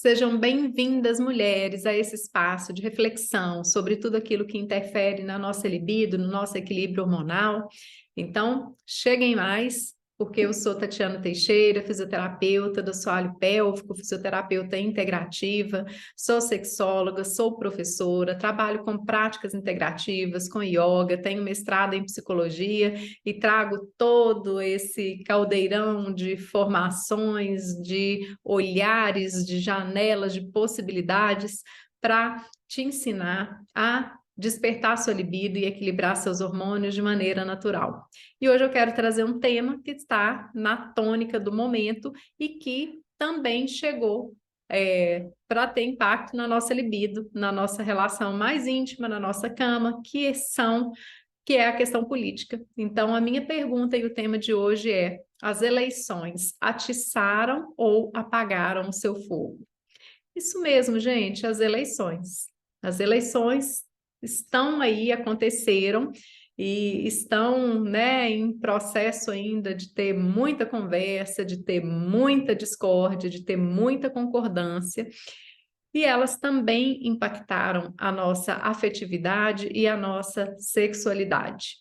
Sejam bem-vindas, mulheres, a esse espaço de reflexão sobre tudo aquilo que interfere na nossa libido, no nosso equilíbrio hormonal. Então, cheguem mais, porque eu sou Tatiana Teixeira, fisioterapeuta do assoalho pélvico, fisioterapeuta integrativa, sou sexóloga, sou professora, trabalho com práticas integrativas, com yoga, tenho mestrado em psicologia e trago todo esse caldeirão de formações, de olhares, de janelas, de possibilidades para te ensinar a despertar sua libido e equilibrar seus hormônios de maneira natural. E hoje eu quero trazer um tema que está na tônica do momento e que também chegou para ter impacto na nossa libido, na nossa relação mais íntima, na nossa cama, que é a questão política. Então, a minha pergunta e o tema de hoje é: as eleições atiçaram ou apagaram o seu fogo? Isso mesmo, gente, as eleições. As eleições estão aí, aconteceram e estão, né, em processo ainda de ter muita conversa, de ter muita discórdia, de ter muita concordância. E elas também impactaram a nossa afetividade e a nossa sexualidade.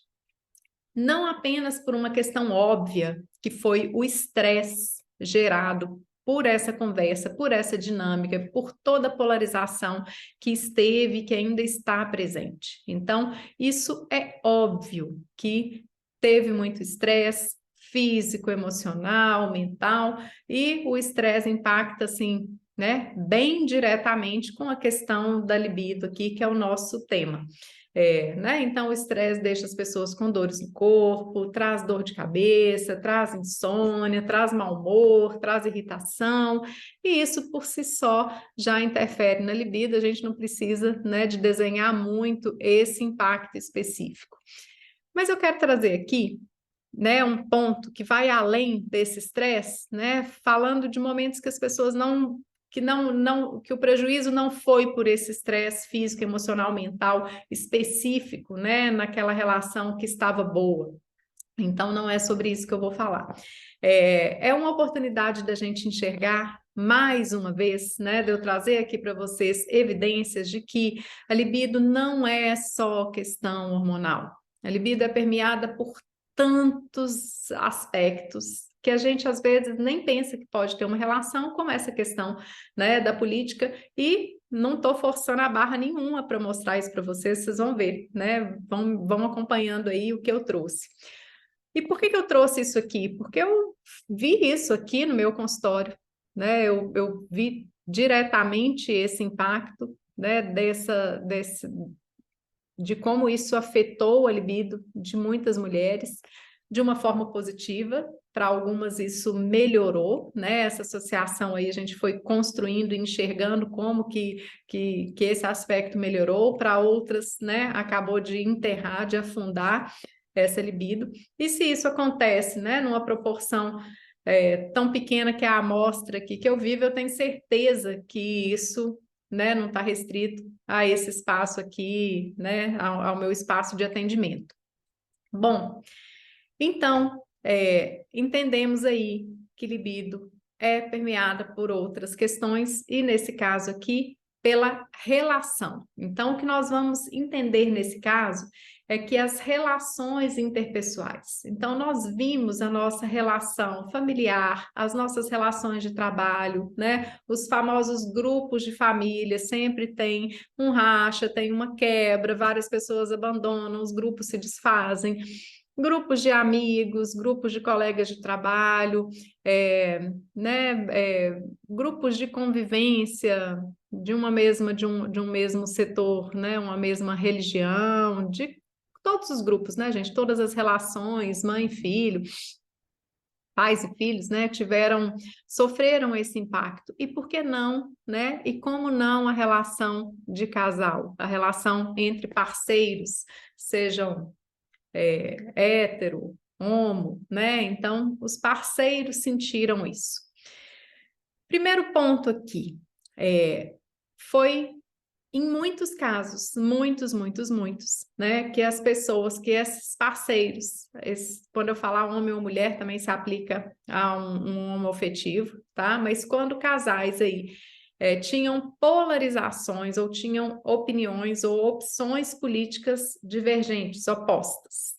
Não apenas por uma questão óbvia, que foi o estresse gerado por essa conversa, por essa dinâmica, por toda a polarização que esteve e que ainda está presente. Então, isso é óbvio que teve muito estresse físico, emocional, mental, e o estresse impacta, assim, né, bem diretamente com a questão da libido aqui, que é o nosso tema. Né? Então, o estresse deixa as pessoas com dores no corpo, traz dor de cabeça, traz insônia, traz mau humor, traz irritação, e isso por si só já interfere na libido. A gente não precisa, né, de desenhar muito esse impacto específico. Mas eu quero trazer aqui, né, um ponto que vai além desse estresse, né, falando de momentos que as pessoas que o prejuízo não foi por esse estresse físico, emocional, mental específico, né, naquela relação que estava boa. Então, não é sobre isso que eu vou falar. É uma oportunidade da gente enxergar mais uma vez, né, de eu trazer aqui para vocês evidências de que a libido não é só questão hormonal. A libido é permeada por tantos aspectos que a gente às vezes nem pensa que pode ter uma relação, como essa questão, né, da política, e não estou forçando a barra nenhuma para mostrar isso para vocês, vocês vão ver, né? Vão acompanhando aí o que eu trouxe. E por que eu trouxe isso aqui? Porque eu vi isso aqui no meu consultório, né? Eu vi diretamente esse impacto, né, de como isso afetou a libido de muitas mulheres de uma forma positiva. Para algumas isso melhorou, né? Essa associação aí a gente foi construindo e enxergando como que esse aspecto melhorou. Para outras, né, acabou de enterrar, de afundar essa libido. E se isso acontece, né, numa proporção tão pequena que é a amostra aqui que eu vivo, eu tenho certeza que isso, né, não está restrito a esse espaço aqui, né, ao meu espaço de atendimento. Bom, então, entendemos aí que libido é permeada por outras questões e, nesse caso aqui, pela relação. Então, o que nós vamos entender nesse caso é que as relações interpessoais. Então, nós vimos a nossa relação familiar, as nossas relações de trabalho, né? Os famosos grupos de família sempre tem um racha, tem uma quebra, várias pessoas abandonam, os grupos se desfazem. Grupos de amigos, grupos de colegas de trabalho, né, grupos de convivência de um mesmo setor, né, uma mesma religião, de todos os grupos, né, gente? Todas as relações, mãe e filho, pais e filhos, né, sofreram esse impacto. E por que não, né? E como não a relação de casal, a relação entre parceiros, sejam hétero, homo, né? Então, os parceiros sentiram isso. Primeiro ponto aqui, foi em muitos casos, muitos, né? Que as pessoas, que esses parceiros, quando eu falar homem ou mulher, também se aplica a um homoafetivo, tá? Mas quando casais aí tinham polarizações ou tinham opiniões ou opções políticas divergentes, opostas.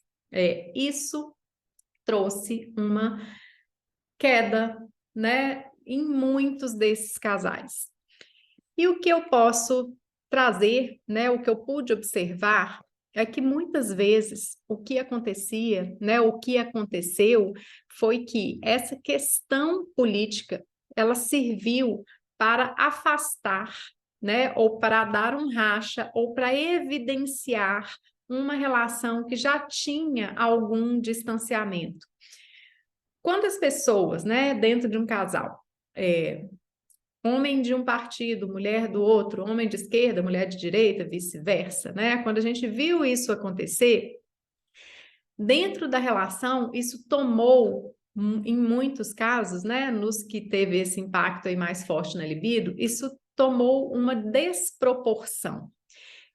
Isso trouxe uma queda, né, em muitos desses casais. E o que eu posso trazer, né, o que eu pude observar é que muitas vezes o que acontecia, né, o que aconteceu foi que essa questão política, ela serviu para afastar, né, ou para dar um racha, ou para evidenciar uma relação que já tinha algum distanciamento. Quando as pessoas, né, dentro de um casal, homem de um partido, mulher do outro, homem de esquerda, mulher de direita, vice-versa, né? Quando a gente viu isso acontecer, dentro da relação, isso tomou, em muitos casos, né, nos que teve esse impacto aí mais forte na libido, isso tomou uma desproporção.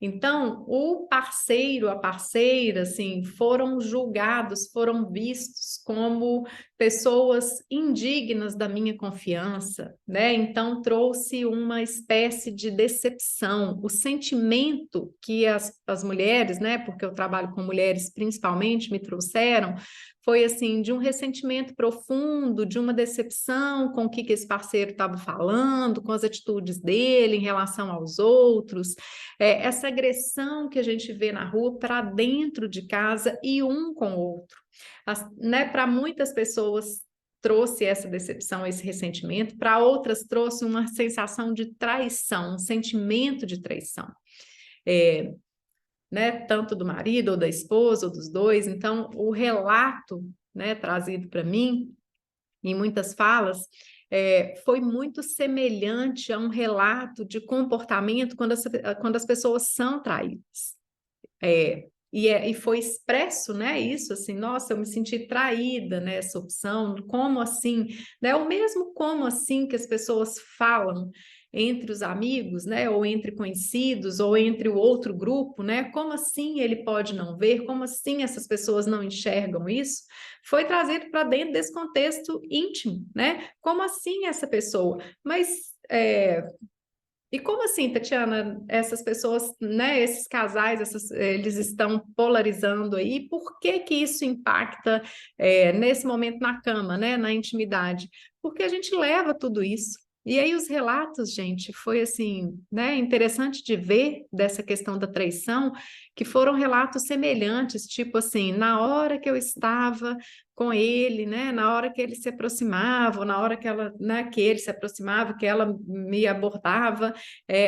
Então, o parceiro, a parceira, assim, foram julgados, foram vistos como pessoas indignas da minha confiança, né? Então, trouxe uma espécie de decepção. O sentimento que as mulheres, né? Porque eu trabalho com mulheres principalmente, me trouxeram, foi assim, de um ressentimento profundo, de uma decepção com o que esse parceiro estava falando, com as atitudes dele em relação aos outros, essa agressão que a gente vê na rua para dentro de casa e um com o outro. Né, para muitas pessoas trouxe essa decepção, esse ressentimento, para outras trouxe uma sensação de traição, um sentimento de traição. Né, tanto do marido ou da esposa ou dos dois. Então, o relato, né, trazido para mim, em muitas falas, foi muito semelhante a um relato de comportamento quando as pessoas são traídas. E foi expresso, né, isso, assim, nossa, eu me senti traída nessa opção, como assim, né, o mesmo como assim que as pessoas falam entre os amigos, né, ou entre conhecidos, ou entre o outro grupo, né, como assim ele pode não ver, como assim essas pessoas não enxergam isso, foi trazido para dentro desse contexto íntimo, né, como assim essa pessoa, mas... E como assim, Tatiana, essas pessoas, né, esses casais, eles estão polarizando aí, por que que isso impacta nesse momento na cama, né, na intimidade? Porque a gente leva tudo isso. E aí os relatos, gente, foi assim, né, interessante de ver dessa questão da traição, que foram relatos semelhantes, tipo assim, na hora que eu estava com ele, né, na hora que ele se aproximava, ou na hora que ela, né, que ele se aproximava, que ela me abordava,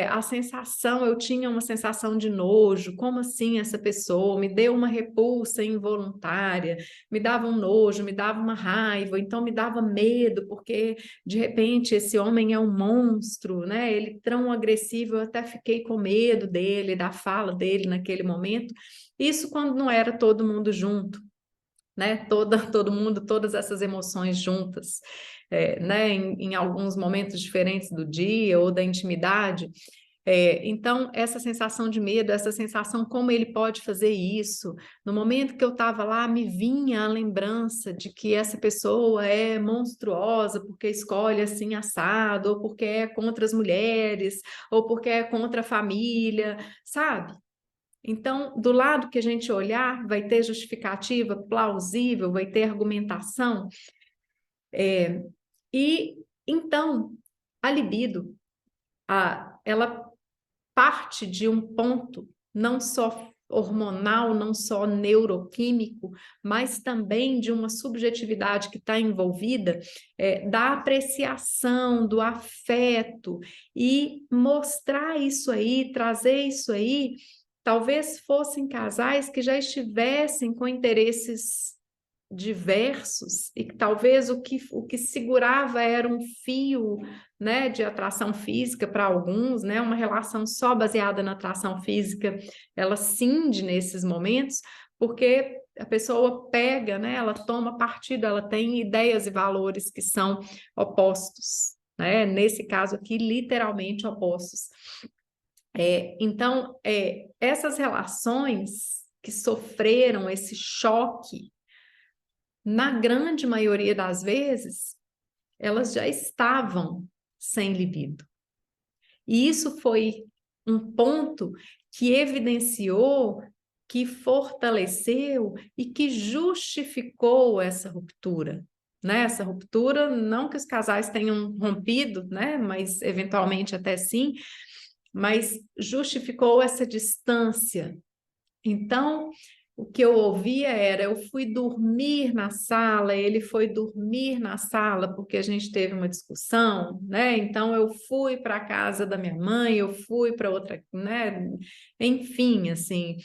a sensação, eu tinha uma sensação de nojo, como assim essa pessoa me deu uma repulsa involuntária, me dava um nojo, me dava uma raiva, então me dava medo, porque de repente esse homem é um monstro, né? Ele tão agressivo, eu até fiquei com medo dele, da fala dele naquele momento. Isso quando não era todo mundo junto, né? Todo mundo, todas essas emoções juntas, né? Em alguns momentos diferentes do dia ou da intimidade. Então, essa sensação de medo, essa sensação como ele pode fazer isso, no momento que eu estava lá, me vinha a lembrança de que essa pessoa é monstruosa porque escolhe assim assado, ou porque é contra as mulheres, ou porque é contra a família, sabe? Então, do lado que a gente olhar, vai ter justificativa plausível, vai ter argumentação. E então, a libido, ela parte de um ponto não só hormonal, não só neuroquímico, mas também de uma subjetividade que está envolvida, da apreciação, do afeto, e mostrar isso aí, trazer isso aí, talvez fossem casais que já estivessem com interesses diversos e que talvez o que segurava era um fio, né, de atração física para alguns, né, uma relação só baseada na atração física, ela cinde nesses momentos, porque a pessoa pega, né, ela toma partido, ela tem ideias e valores que são opostos, né, nesse caso aqui, literalmente opostos. Então, essas relações que sofreram esse choque, na grande maioria das vezes, elas já estavam sem libido. E isso foi um ponto que evidenciou, que fortaleceu e que justificou essa ruptura. Né? Essa ruptura, não que os casais tenham rompido, né? Mas eventualmente até sim, mas justificou essa distância. Então, o que eu ouvia era: eu fui dormir na sala, ele foi dormir na sala porque a gente teve uma discussão, né? Então eu fui para a casa da minha mãe, eu fui para outra, né? Enfim, assim,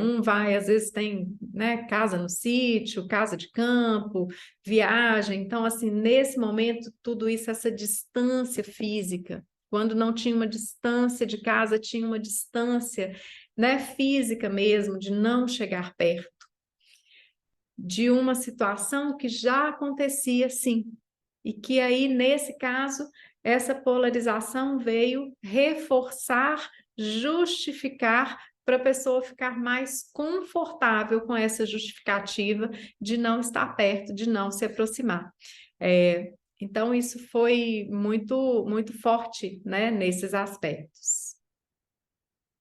um vai, às vezes tem, né, casa no sítio, casa de campo, viagem. Então, assim, nesse momento, tudo isso, essa distância física. Quando não tinha uma distância de casa, tinha uma distância, né, física mesmo, de não chegar perto de uma situação que já acontecia sim, e que aí, nesse caso, essa polarização veio reforçar, justificar, para a pessoa ficar mais confortável com essa justificativa de não estar perto, de não se aproximar. Então, isso foi muito forte, né, nesses aspectos.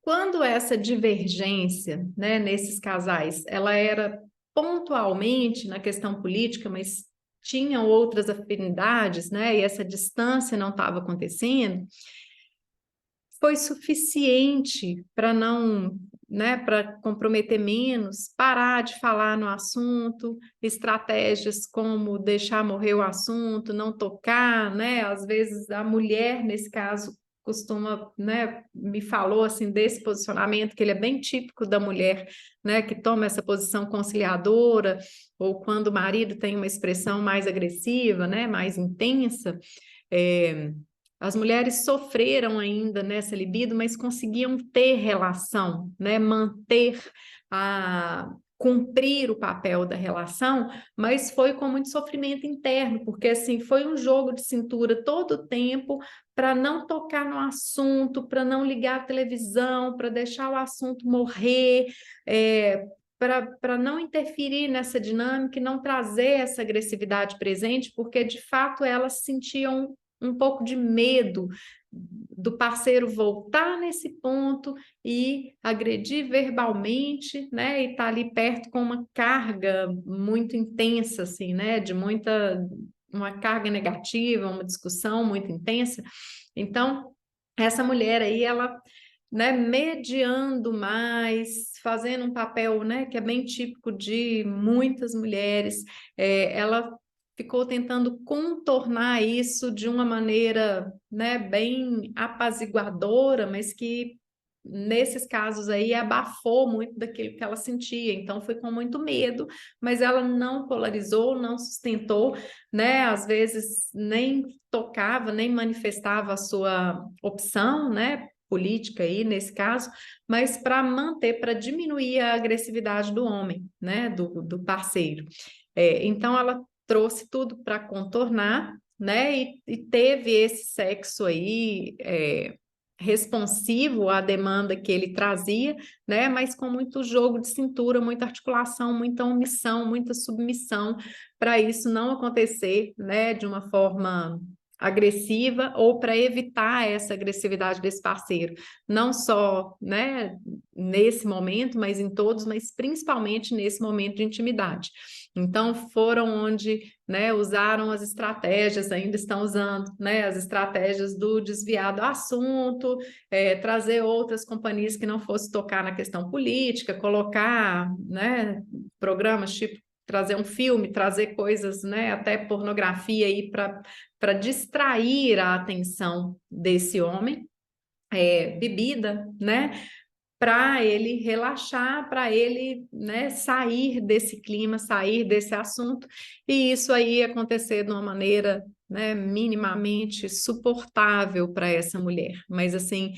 Quando essa divergência, né, nesses casais, ela era pontualmente na questão política, mas tinham outras afinidades, né, e essa distância não estava acontecendo, foi suficiente para não, né, para comprometer menos, parar de falar no assunto, estratégias como deixar morrer o assunto, não tocar, né? Às vezes a mulher, nesse caso, costuma, né, me falou assim desse posicionamento que ele é bem típico da mulher, né, que toma essa posição conciliadora, ou quando o marido tem uma expressão mais agressiva, né, mais intensa. As mulheres sofreram ainda nessa libido, mas conseguiam ter relação, né? Manter cumprir o papel da relação, mas foi com muito sofrimento interno, porque assim foi um jogo de cintura todo o tempo para não tocar no assunto, para não ligar a televisão, para deixar o assunto morrer, para não interferir nessa dinâmica e não trazer essa agressividade presente, porque de fato elas sentiam um pouco de medo do parceiro voltar nesse ponto e agredir verbalmente, né? E estar ali perto com uma carga muito intensa, assim, né? Uma carga negativa, uma discussão muito intensa. Então, essa mulher aí, ela, né, mediando mais, fazendo um papel, né, que é bem típico de muitas mulheres, ela ficou tentando contornar isso de uma maneira, né, bem apaziguadora, mas que nesses casos aí abafou muito daquilo que ela sentia, então foi com muito medo, mas ela não polarizou, não sustentou, né, às vezes nem tocava, nem manifestava a sua opção, né, política aí nesse caso, mas para manter, para diminuir a agressividade do homem, né, do parceiro. Então ela trouxe tudo para contornar, né? E teve esse sexo aí responsivo à demanda que ele trazia, né? Mas com muito jogo de cintura, muita articulação, muita omissão, muita submissão, para isso não acontecer, né? De uma forma agressiva ou para evitar essa agressividade desse parceiro, não só, né, nesse momento, mas em todos, mas principalmente nesse momento de intimidade. Então foram onde, né, usaram as estratégias, ainda estão usando, né, as estratégias do desviar do assunto, trazer outras companhias que não fossem tocar na questão política, colocar, né, programas tipo trazer um filme, trazer coisas, né, até pornografia aí para distrair a atenção desse homem, bebida, né, para ele relaxar, para ele, né, sair desse clima, sair desse assunto, e isso aí acontecer de uma maneira, né, minimamente suportável para essa mulher, mas assim,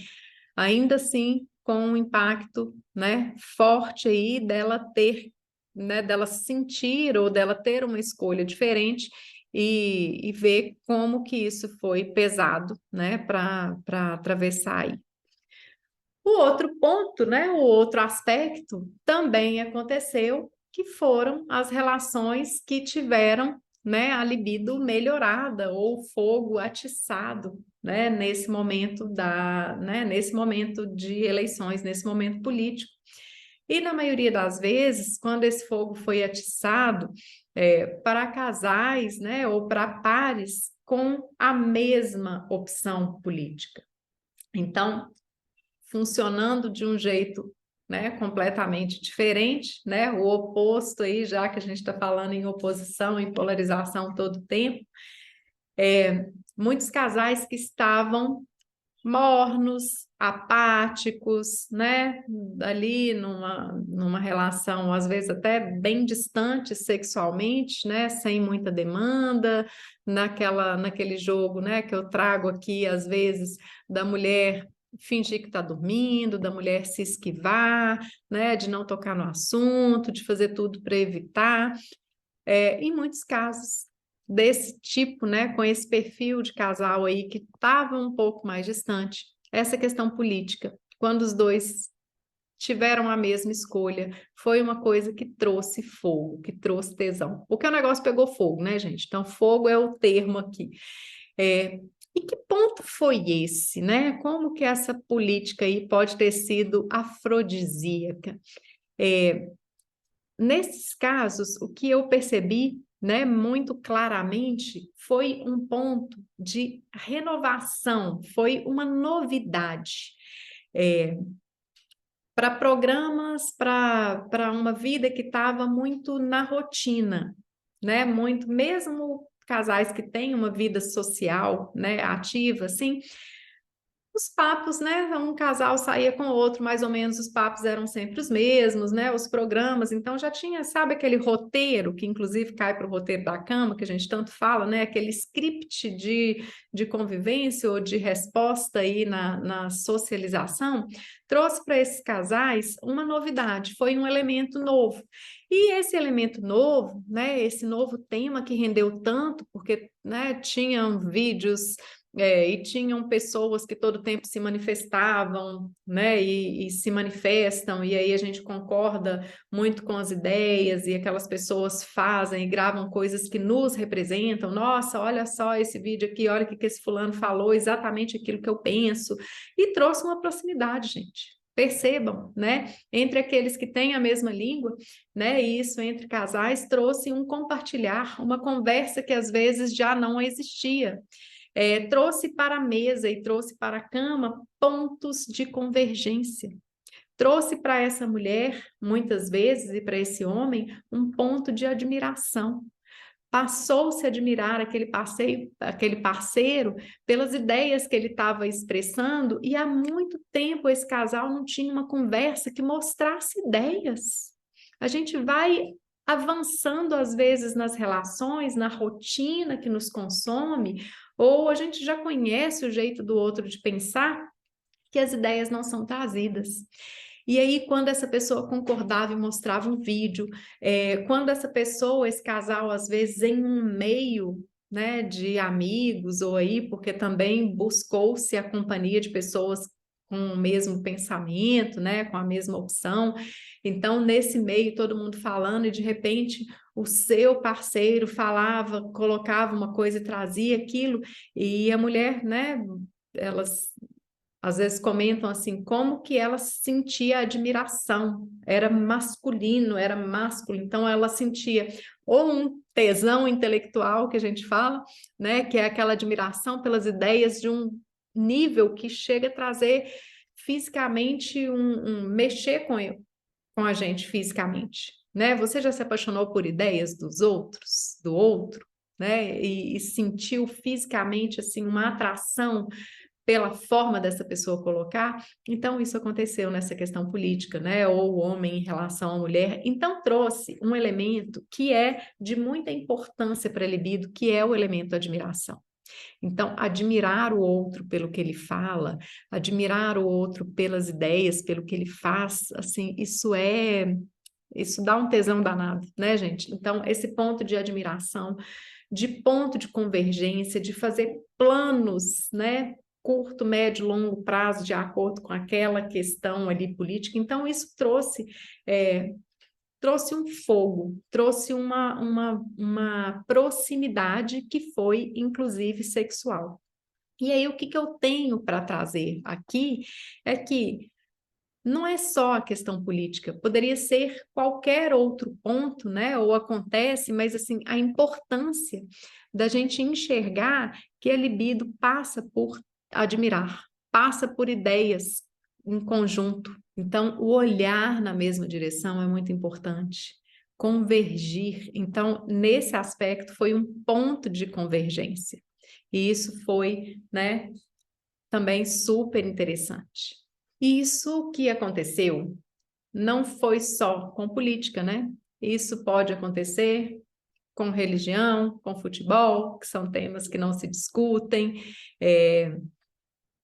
ainda assim, com um impacto, né, forte aí dela ter, né, dela sentir ou dela ter uma escolha diferente e ver como que isso foi pesado, né, para atravessar aí. O outro ponto, né, o outro aspecto também aconteceu, que foram as relações que tiveram, né, a libido melhorada ou fogo atiçado, né, nesse momento nesse momento de eleições, nesse momento político. E na maioria das vezes, quando esse fogo foi atiçado para casais, né, ou para pares com a mesma opção política. Então, funcionando de um jeito, né, completamente diferente, né, o oposto aí, já que a gente está falando em oposição e polarização todo o tempo, muitos casais que estavam mornos, apáticos, né? Ali numa relação, às vezes até bem distante sexualmente, né? Sem muita demanda, naquele jogo, né? Que eu trago aqui, às vezes, da mulher fingir que está dormindo, da mulher se esquivar, né? De não tocar no assunto, de fazer tudo para evitar. Em muitos casos desse tipo, né, com esse perfil de casal aí que estava um pouco mais distante, essa questão política, quando os dois tiveram a mesma escolha, foi uma coisa que trouxe fogo, que trouxe tesão. Porque o negócio pegou fogo, né, gente? Então, fogo é o termo aqui. E que ponto foi esse, né? Como que essa política aí pode ter sido afrodisíaca? Nesses casos, o que eu percebi, né, muito claramente, foi um ponto de renovação, foi uma novidade. Para programas, para uma vida que estava muito na rotina, né? Muito, mesmo casais que têm uma vida social, né, ativa, assim, os papos, né? Um casal saía com o outro, mais ou menos os papos eram sempre os mesmos, né? Os programas, então já tinha, sabe, aquele roteiro, que inclusive cai para o roteiro da cama, que a gente tanto fala, né? Aquele script de convivência ou de resposta aí na socialização, trouxe para esses casais uma novidade, foi um elemento novo. E esse elemento novo, né? Esse novo tema que rendeu tanto, porque, né, tinham vídeos e tinham pessoas que todo tempo se manifestavam, né, e se manifestam, e aí a gente concorda muito com as ideias, e aquelas pessoas fazem e gravam coisas que nos representam. Nossa, olha só esse vídeo aqui, olha o que esse fulano falou, exatamente aquilo que eu penso, e trouxe uma proximidade, gente. Percebam, né? Entre aqueles que têm a mesma língua, né? E isso entre casais trouxe um compartilhar, uma conversa que às vezes já não existia. Trouxe para a mesa e trouxe para a cama pontos de convergência. Trouxe para essa mulher, muitas vezes, e para esse homem, um ponto de admiração. Passou-se a admirar aquele parceiro pelas ideias que ele estava expressando, e há muito tempo esse casal não tinha uma conversa que mostrasse ideias. A gente vai avançando, às vezes, nas relações, na rotina que nos consome, ou a gente já conhece o jeito do outro de pensar, que as ideias não são trazidas. E aí, quando essa pessoa concordava e mostrava um vídeo, quando essa pessoa, esse casal, às vezes, em um meio, né, de amigos, ou aí, porque também buscou-se a companhia de pessoas com o mesmo pensamento, né, com a mesma opção. Então, nesse meio, todo mundo falando, e de repente o seu parceiro falava, colocava uma coisa e trazia aquilo, e a mulher, né, elas às vezes comentam assim, como que ela sentia admiração, era masculino, era másculo, então ela sentia ou um tesão intelectual, que a gente fala, né, que é aquela admiração pelas ideias de um nível que chega a trazer fisicamente, mexer com a gente fisicamente, né? Você já se apaixonou por ideias dos outros, do outro, né? E sentiu fisicamente, assim, uma atração pela forma dessa pessoa colocar? Então, isso aconteceu nessa questão política, né? Ou o homem em relação à mulher. Então, trouxe um elemento que é de muita importância para a libido, que é o elemento admiração. Então, admirar o outro pelo que ele fala, admirar o outro pelas ideias, pelo que ele faz, assim, isso dá um tesão danado, né, gente? Então, esse ponto de admiração, de ponto de convergência, de fazer planos, né? Curto, médio, longo prazo, de acordo com aquela questão ali política. Então, isso trouxe um fogo, trouxe uma proximidade que foi, inclusive, sexual. E aí, o que eu tenho para trazer aqui é que não é só a questão política, poderia ser qualquer outro ponto, né? Ou acontece, mas assim, a importância da gente enxergar que a libido passa por admirar, passa por ideias em conjunto. Então, o olhar na mesma direção é muito importante. Convergir. Então, nesse aspecto, foi um ponto de convergência. E isso foi, né, também super interessante. Isso que aconteceu não foi só com política, né? Isso pode acontecer com religião, com futebol, que são temas que não se discutem.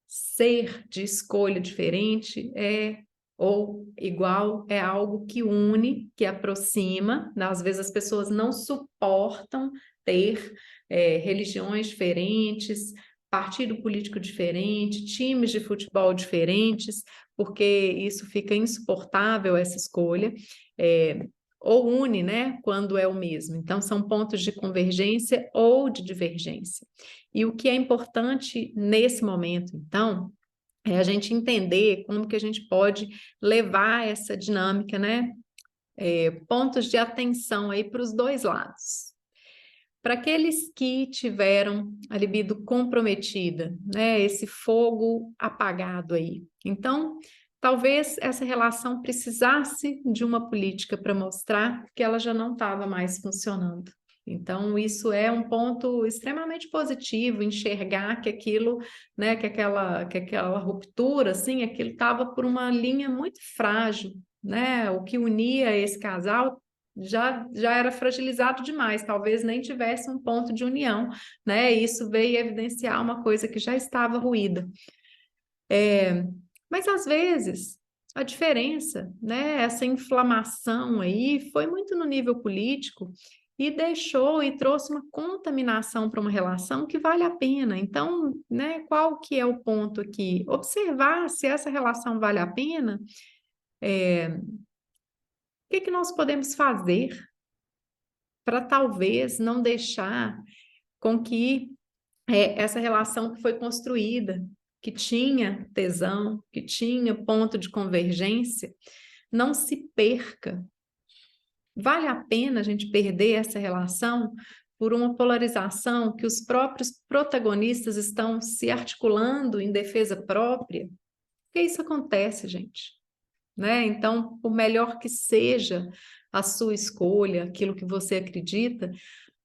Ser de escolha diferente ou igual é algo que une, que aproxima. Às vezes as pessoas não suportam ter religiões diferentes, partido político diferente, times de futebol diferentes, porque isso fica insuportável, essa escolha. Ou une, né, quando é o mesmo. Então, são pontos de convergência ou de divergência. E o que é importante nesse momento, então, é a gente entender como que a gente pode levar essa dinâmica, né? Pontos de atenção aí para os dois lados. Para aqueles que tiveram a libido comprometida, né? Esse fogo apagado aí. Então, talvez essa relação precisasse de uma política para mostrar que ela já não estava mais funcionando. Então, isso é um ponto extremamente positivo, enxergar que aquilo, né, que aquela ruptura, assim, aquilo estava por uma linha muito frágil, né? O que unia esse casal já era fragilizado demais, talvez nem tivesse um ponto de união, né? E isso veio evidenciar uma coisa que já estava ruída. Mas às vezes a diferença, né? Essa inflamação aí foi muito no nível político e deixou e trouxe uma contaminação para uma relação que vale a pena. Então, né, qual que é o ponto aqui? Observar se essa relação vale a pena, o que que nós podemos fazer para talvez não deixar com que essa relação que foi construída, que tinha tesão, que tinha ponto de convergência, não se perca. Vale a pena a gente perder essa relação por uma polarização que os próprios protagonistas estão se articulando em defesa própria? Porque isso acontece, gente, né? Então, por melhor que seja a sua escolha, aquilo que você acredita,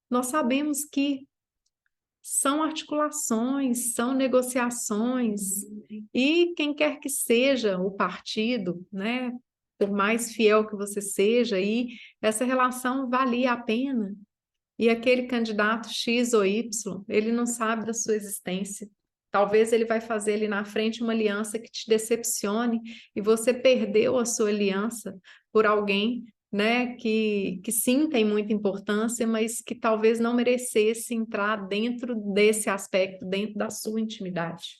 nós sabemos que são articulações, são negociações, e quem quer que seja o partido, né, por mais fiel que você seja, e essa relação valia a pena, e aquele candidato X ou Y, ele não sabe da sua existência. Talvez ele vai fazer ali na frente uma aliança que te decepcione, e você perdeu a sua aliança por alguém, né, que sim tem muita importância, mas que talvez não merecesse entrar dentro desse aspecto, dentro da sua intimidade.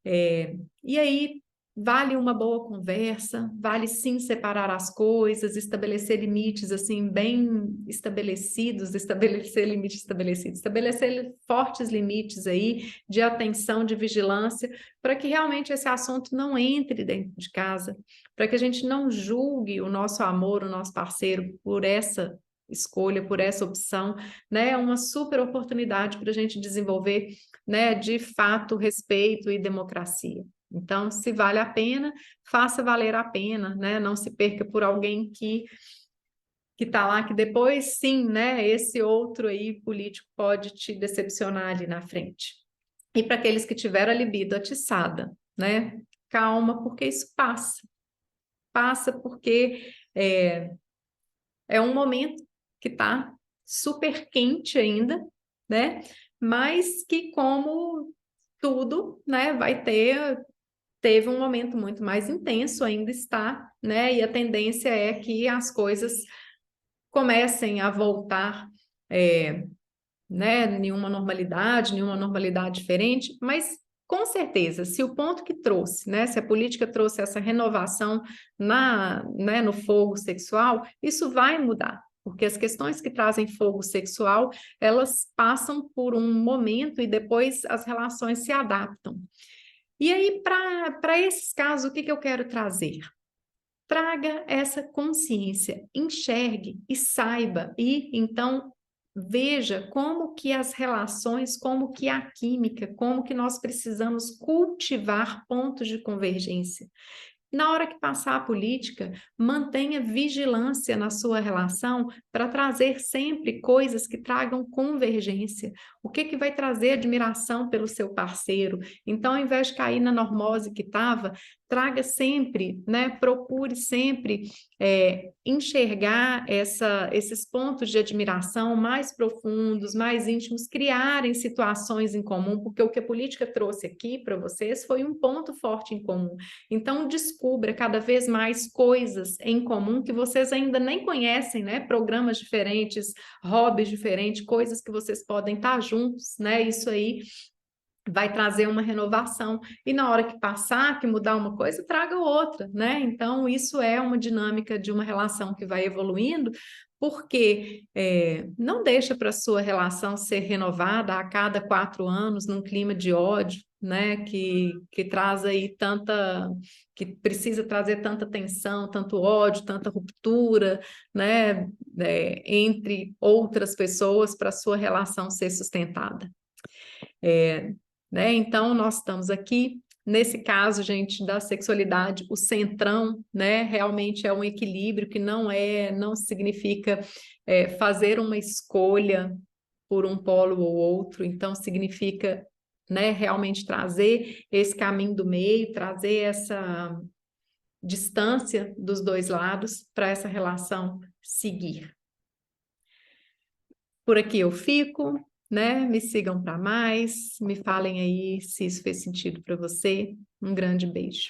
E aí, vale uma boa conversa, vale sim separar as coisas, estabelecer limites assim bem estabelecidos, estabelecer fortes limites aí de atenção, de vigilância, para que realmente esse assunto não entre dentro de casa, para que a gente não julgue o nosso amor, o nosso parceiro por essa escolha, por essa opção, né? É uma super oportunidade para a gente desenvolver, né, de fato, respeito e democracia. Então, se vale a pena, faça valer a pena, né? Não se perca por alguém que está lá, que depois, sim, né? Esse outro aí político pode te decepcionar ali na frente. E para aqueles que tiveram a libido atiçada, né? Calma, porque isso passa. Passa porque é um momento que está super quente ainda, né? Mas que, como tudo, né, teve um momento muito mais intenso, ainda está, né? E a tendência é que as coisas comecem a voltar, né, nenhuma normalidade diferente, mas com certeza, se o ponto que trouxe, né, se a política trouxe essa renovação né, no fogo sexual, isso vai mudar. porque as questões que trazem fogo sexual, elas passam por um momento e depois as relações se adaptam. E aí, para esses casos, o que eu quero trazer? Traga essa consciência, enxergue e saiba, e então veja como que as relações, como que a química, como que nós precisamos cultivar pontos de convergência. Na hora que passar a política, mantenha vigilância na sua relação para trazer sempre coisas que tragam convergência. O que vai trazer admiração pelo seu parceiro? Então, ao invés de cair na normose que estava, traga sempre, né? Procure sempre enxergar esses pontos de admiração mais profundos, mais íntimos, criarem situações em comum, porque o que a política trouxe aqui para vocês foi um ponto forte em comum. Então, descubra cada vez mais coisas em comum que vocês ainda nem conhecem, né? Programas diferentes, hobbies diferentes, coisas que vocês podem estar juntos, né? Isso aí vai trazer uma renovação. E na hora que passar, que mudar uma coisa, traga outra, né? Então, isso é uma dinâmica de uma relação que vai evoluindo, porque não deixa para a sua relação ser renovada a cada 4 anos, num clima de ódio, né? Que traz aí que precisa trazer tanta tensão, tanto ódio, tanta ruptura, né? Entre outras pessoas para a sua relação ser sustentada. Né? Então, nós estamos aqui, nesse caso, gente, da sexualidade, o centrão, né, realmente é um equilíbrio que não significa fazer uma escolha por um polo ou outro, então significa, né, realmente trazer esse caminho do meio, trazer essa distância dos dois lados para essa relação seguir. Por aqui eu fico, né? Me sigam para mais, me falem aí se isso fez sentido para você. Um grande beijo.